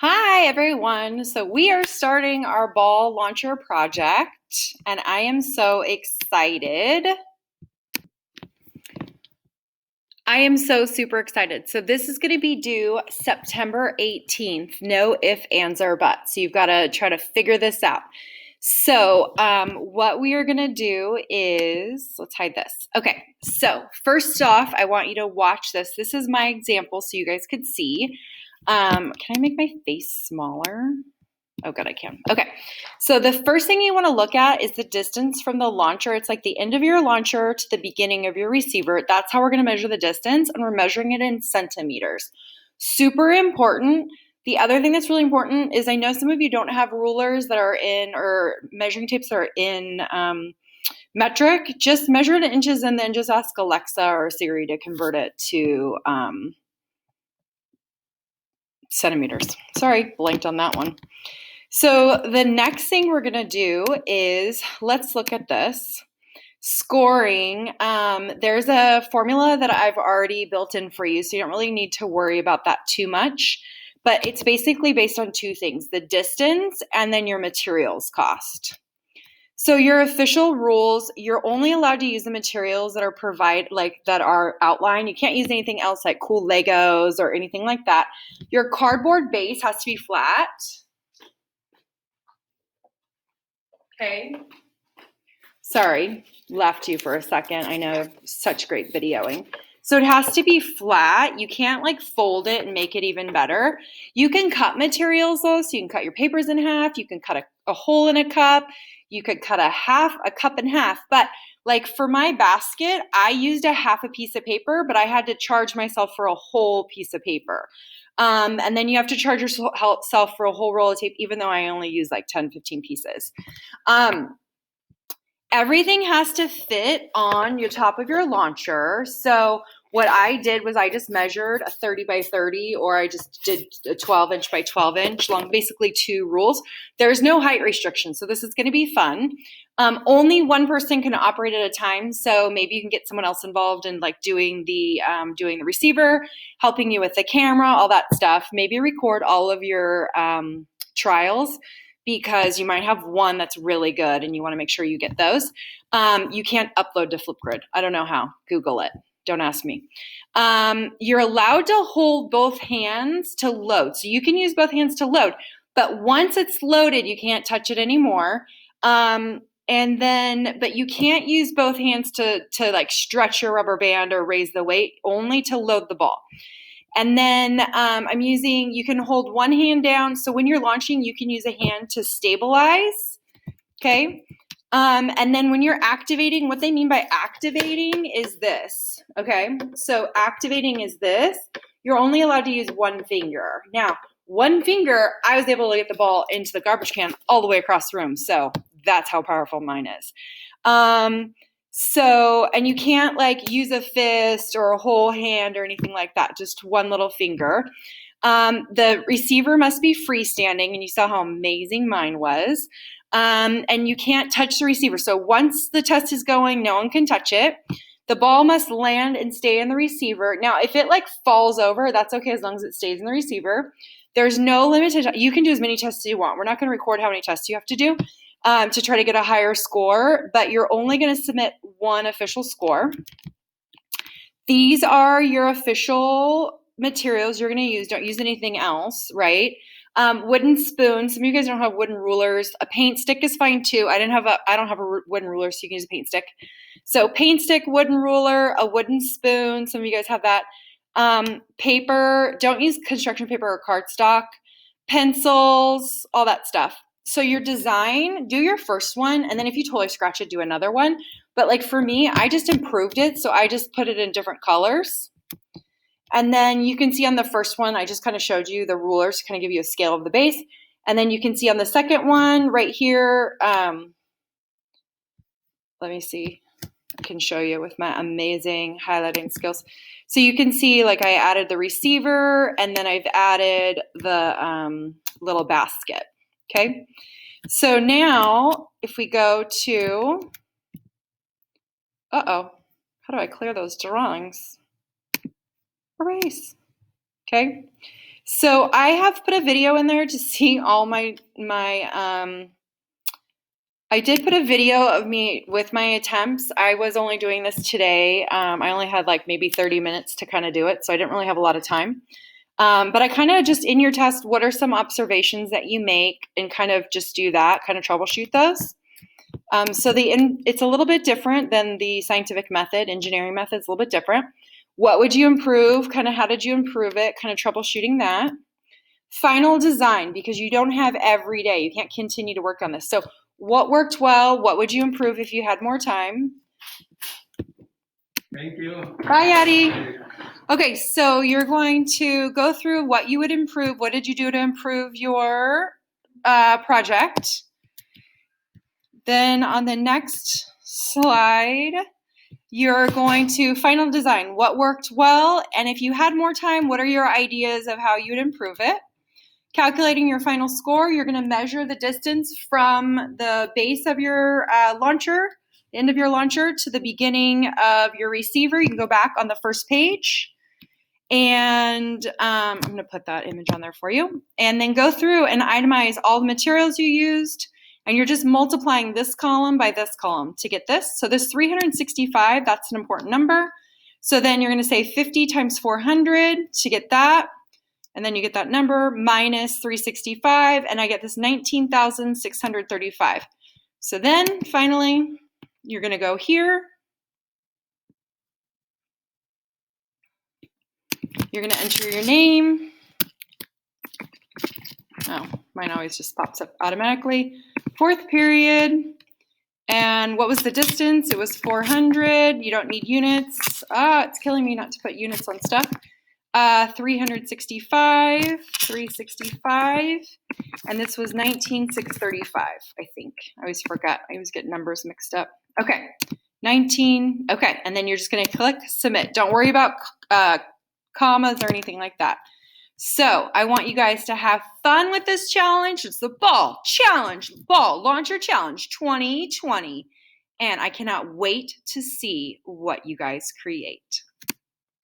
Hi, everyone. So we are starting our ball launcher project, and I am so excited. I am so super excited. So this is going to be due September 18th. No ifs, ands, or buts. So you've got to try to figure this out. So what we are going to do is, let's hide this. Okay, so first off, I want you to watch this. This is my example so you guys could see. Can I make my face smaller? Oh, good, I can. Okay, so the first thing you want to look at is the distance from the launcher. It's like the end of your launcher to the beginning of your receiver. That's how we're going to measure the distance, and we're measuring it in centimeters. Super important. The other thing that's really important is I know some of you don't have rulers that are in, or measuring tapes that are in metric. Just measure it in inches and then just ask Alexa or Siri to convert it to centimeters. Sorry, blanked on that one. So the next thing we're going to do is, let's look at this. Scoring. There's a formula that I've already built in for you, so you don't really need to worry about that too much. But it's basically based on two things, the distance and then your materials cost. So your official rules, you're only allowed to use the materials that are that are outlined. You can't use anything else like cool Legos or anything like that. Your cardboard base has to be flat. Okay. Sorry, left you for a second. I know, such great videoing. So it has to be flat. You can't like fold it and make it even better. You can cut materials though, so you can cut your papers in half. You can cut a hole in a cup. You could cut a cup in half. But like for my basket, I used a half a piece of paper, but I had to charge myself for a whole piece of paper. And then you have to charge yourself for a whole roll of tape, even though I only use like 10, 15 pieces. Everything has to fit on your top of your launcher. So what I did was I just measured a 30 by 30, or I just did a 12 inch by 12 inch long, basically two rules. There's no height restriction, so this is going to be fun. Only one person can operate at a time, so maybe you can get someone else involved in like doing the receiver, helping you with the camera, all that stuff. Maybe record all of your trials, because you might have one that's really good and you want to make sure you get those. You can't upload to Flipgrid. I don't know how. Google it. Don't ask me. You're allowed to hold both hands to load. So you can use both hands to load. But once it's loaded, you can't touch it anymore. But you can't use both hands to like stretch your rubber band or raise the weight, only to load the ball. And then you can hold one hand down. So when you're launching, you can use a hand to stabilize. Okay. And then when you're activating, what they mean by activating is this. Okay. So activating is this. You're only allowed to use one finger. Now, one finger, I was able to get the ball into the garbage can all the way across the room. So that's how powerful mine is. And you can't like use a fist or a whole hand or anything like that, just one little finger. The receiver must be freestanding, and you saw how amazing mine was. And you can't touch the receiver. So once the test is going, no one can touch it. The ball must land and stay in the receiver. Now, if it like falls over, that's okay as long as it stays in the receiver. There's no limitation. You can do as many tests as you want. We're not going to record how many tests you have to do to try to get a higher score, but you're only going to submit one official score. These are your official materials you're going to use. Don't use anything else, right? Wooden spoon. Some of you guys don't have wooden rulers. A paint stick is fine too. I don't have a wooden ruler, so you can use a paint stick. So paint stick, wooden ruler, a wooden spoon. Some of you guys have that. Paper. Don't use construction paper or cardstock. Pencils, all that stuff. So your design, do your first one, and then if you totally scratch it, do another one. But like for me, I just improved it, so I just put it in different colors. And then you can see on the first one, I just kind of showed you the rulers to kind of give you a scale of the base. And then you can see on the second one right here, let me see. I can show you with my amazing highlighting skills. So you can see like I added the receiver, and then I've added the little basket. Okay. So now if we go to, how do I clear those drawings? Erase. Okay. So I have put a video in there to see all I did put a video of me with my attempts. I was only doing this today. I only had like maybe 30 minutes to kind of do it, so I didn't really have a lot of time. But I kind of just in your test, what are some observations that you make, and kind of just do that, kind of troubleshoot those. So it's a little bit different than the scientific method. Engineering method is a little bit different. What would you improve? Kind of how did you improve it? Kind of troubleshooting that. Final design, because you don't have every day. You can't continue to work on this. So what worked well? What would you improve if you had more time? Thank you. Bye, Addie. Okay, so you're going to go through what you would improve. What did you do to improve your project? Then on the next slide, you're going to final design. What worked well? And if you had more time, what are your ideas of how you would improve it? Calculating your final score, you're going to measure the distance from the base of your launcher, end of your launcher, to the beginning of your receiver. You can go back on the first page. And I'm going to put that image on there for you. And then go through and itemize all the materials you used. And you're just multiplying this column by this column to get this. So this 365, that's an important number. So then you're going to say 50 times 400 to get that. And then you get that number minus 365, and I get this 19,635. So then finally, you're going to go here. You're going to enter your name. Oh, mine always just pops up automatically. Fourth period. And what was the distance? It was 400. You don't need units. It's killing me not to put units on stuff. 365, and this was 19,635, I think. I always forgot. I always get numbers mixed up. Okay, 19. Okay, and then you're just going to click submit. Don't worry about commas or anything like that. So I want you guys to have fun with this challenge. It's the Ball Challenge, Ball Launcher Challenge 2020. And I cannot wait to see what you guys create.